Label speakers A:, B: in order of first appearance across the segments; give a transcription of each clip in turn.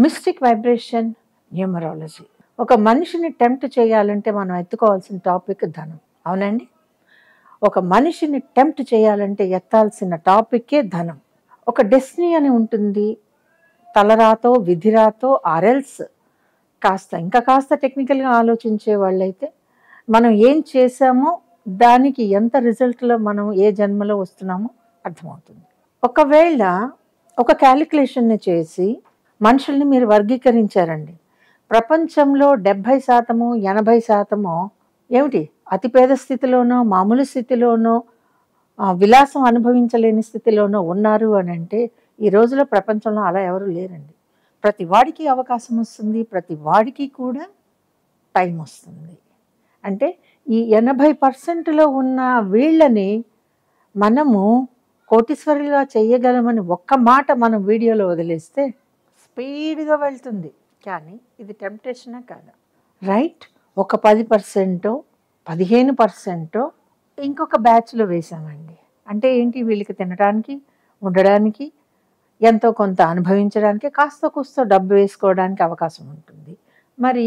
A: Mystic vibration numerology. ఒక మనిషిని tempt చేయాలంటే మనం ఎత్తుకోవాల్సిన టాపిక్ ధనం. అవునండి? ఒక మనిషిని టెంప్ట్ చేయాలంటే ఎత్తాల్సిన టాపిక్కే ధనం. ఒక డెస్టినీ అని ఉంటుంది. తలరాతో విధిరాతో ఆర్ఎల్స్ ఇంకా కాస్త టెక్నికల్గా ఆలోచించే వాళ్ళైతే మనం ఏం చేసామో దానికి ఎంత రిజల్ట్లో మనం ఏ జన్మలో వస్తున్నామో అర్థమవుతుంది. ఒకవేళ ఒక క్యాలిక్యులేషన్ని చేసి మనుషుల్ని మీరు వర్గీకరించారండి. ప్రపంచంలో 70% 80% ఏమిటి అతి పేద స్థితిలోనో మామూలు స్థితిలోనో విలాసం అనుభవించలేని స్థితిలోనో ఉన్నారు అని అంటే ఈ రోజులో ప్రపంచంలో అలా ఎవరు లేరండి. ప్రతి వాడికి అవకాశం వస్తుంది, ప్రతి వాడికి కూడా టైం వస్తుంది. అంటే ఈ 80%లో ఉన్న వీళ్ళని మనము కోటీశ్వరులుగా చేయగలమని ఒక్క మాట మనం వీడియోలో వదిలేస్తే స్పీడ్గా వెళ్తుంది. కానీ ఇది టెంప్టేషనే కాదా? రైట్. ఒక 10% 15% ఇంకొక బ్యాచ్లో వేసామండి. అంటే ఏంటి, వీళ్ళకి తినడానికి ఉండడానికి ఎంతో కొంత అనుభవించడానికి కాస్త కూస్తో డబ్బు వేసుకోవడానికి అవకాశం ఉంటుంది. మరి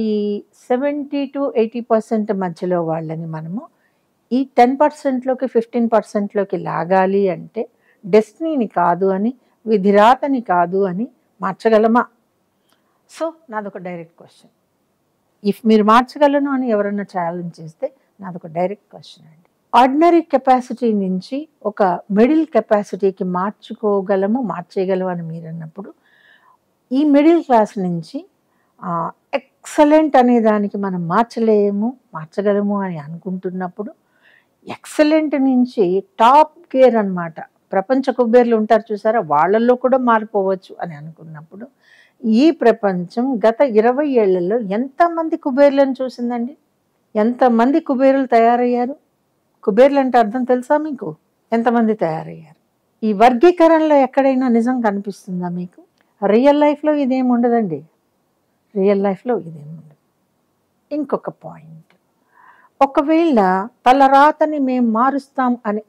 A: 70 to 80% మధ్యలో వాళ్ళని మనము ఈ 10%లోకి 15%లోకి లాగాలి అంటే డెస్టినీని కాదు అని, విధిరాతని కాదు అని మార్చగలమా? సో నాదొక డైరెక్ట్ క్వశ్చన్. ఇఫ్ మీరు మార్చగలను అని ఎవరన్నా ఛాలెంజ్ చేస్తే నాదొక డైరెక్ట్ క్వశ్చన్ అండి. ఆర్డినరీ కెపాసిటీ నుంచి ఒక మిడిల్ కెపాసిటీకి మార్చేయగలము అని మీరు అన్నప్పుడు ఈ మిడిల్ క్లాస్ నుంచి ఎక్సలెంట్ అనే దానికి మనం మార్చగలము అని అనుకుంటున్నప్పుడు ఎక్సలెంట్ నుంచి టాప్ గేర్ అన్నమాట, ప్రపంచ కుబేర్లు ఉంటారు చూసారా, వాళ్ళల్లో కూడా మారిపోవచ్చు అని అనుకున్నప్పుడు ఈ ప్రపంచం గత 20 ఏళ్లలో ఎంతమంది కుబేర్లను చూసిందండి? ఎంతమంది కుబేరులు తయారయ్యారు? కుబేర్లు అంటే అర్థం తెలుసా మీకు? ఎంతమంది తయారయ్యారు? ఈ వర్గీకరణలో ఎక్కడైనా నిజం కనిపిస్తుందా మీకు? రియల్ లైఫ్లో ఇదేం ఉండదండి. ఇంకొక పాయింట్, ఒకవేళ తలరాతని మేము మారుస్తాం అని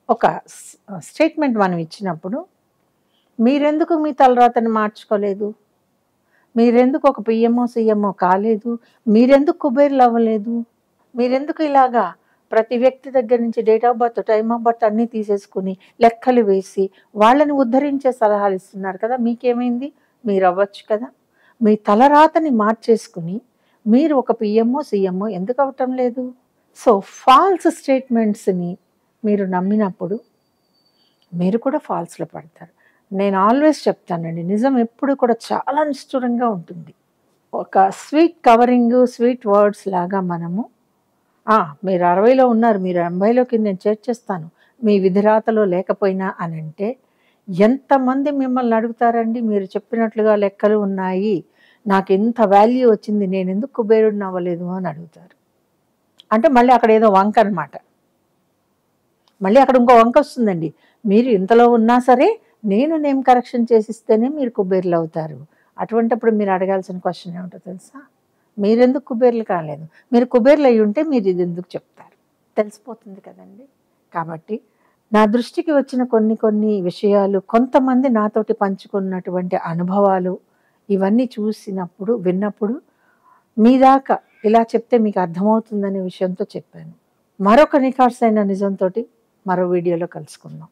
A: ఒక స్టేట్మెంట్ మనం ఇచ్చినప్పుడు మీరెందుకు మీ తలరాతని మార్చుకోలేదు? మీరెందుకు ఒక పిఎంఓ సీఎంఓ కాలేదు? మీరెందుకు కుబేర్లు అవ్వలేదు? మీరెందుకు ఇలాగా ప్రతి వ్యక్తి దగ్గర నుంచి date of birth, time of birth అన్నీ తీసేసుకుని లెక్కలు వేసి వాళ్ళని ఉద్ధరించే సలహాలు ఇస్తున్నారు కదా? మీకేమైంది? మీరు అవ్వచ్చు కదా? మీ తలరాతని మార్చేసుకుని మీరు ఒక పిఎంఓ సీఎంఓ ఎందుకు అవ్వటం లేదు? సో ఫాల్స్ స్టేట్మెంట్స్ని మీరు నమ్మినప్పుడు మీరు కూడా ఫాల్స్లో పడతారు. నేను ఆల్వేస్ చెప్తానండి, నిజం ఎప్పుడు కూడా చాలా నిష్ఠురంగా ఉంటుంది. ఒక స్వీట్ కవరింగ్, స్వీట్ వర్డ్స్ లాగా మనము మీరు 60లో ఉన్నారు, మీరు 80లోకి నేను చేర్చేస్తాను మీ విధిరాతలో లేకపోయినా అని అంటే ఎంతమంది మిమ్మల్ని అడుగుతారండి? మీరు చెప్పినట్లుగా లెక్కలు ఉన్నాయి, నాకు ఎంత వాల్యూ వచ్చింది, నేను ఎందుకు కుబేరుడిని అవ్వలేదు అని అడుగుతారు. అంటే మళ్ళీ అక్కడ ఏదో వంక అనమాట. మళ్ళీ అక్కడ ఇంకో వంక వస్తుందండి. మీరు ఇంతలో ఉన్నా సరే నేను నేమ్ కరెక్షన్ చేసిస్తేనే మీరు కుబేర్లు అవుతారు. అటువంటిప్పుడు మీరు అడగాల్సిన క్వశ్చన్ ఏమిటో తెలుసా? మీరెందుకు కుబేర్లు కాలేదు? మీరు కుబేర్లు అయి ఉంటే మీరు ఇది ఎందుకు చెప్తారు? తెలిసిపోతుంది కదండి. కాబట్టి నా దృష్టికి వచ్చిన కొన్ని విషయాలు, కొంతమంది నాతోటి పంచుకున్నటువంటి అనుభవాలు, ఇవన్నీ చూసినప్పుడు విన్నప్పుడు మీ దాకా ఇలా చెప్తే మీకు అర్థమవుతుందనే విషయంతో చెప్పాను. మరొక నిఖార్సైన నిజంతో మరో వీడియోలో కలుసుకుందాం.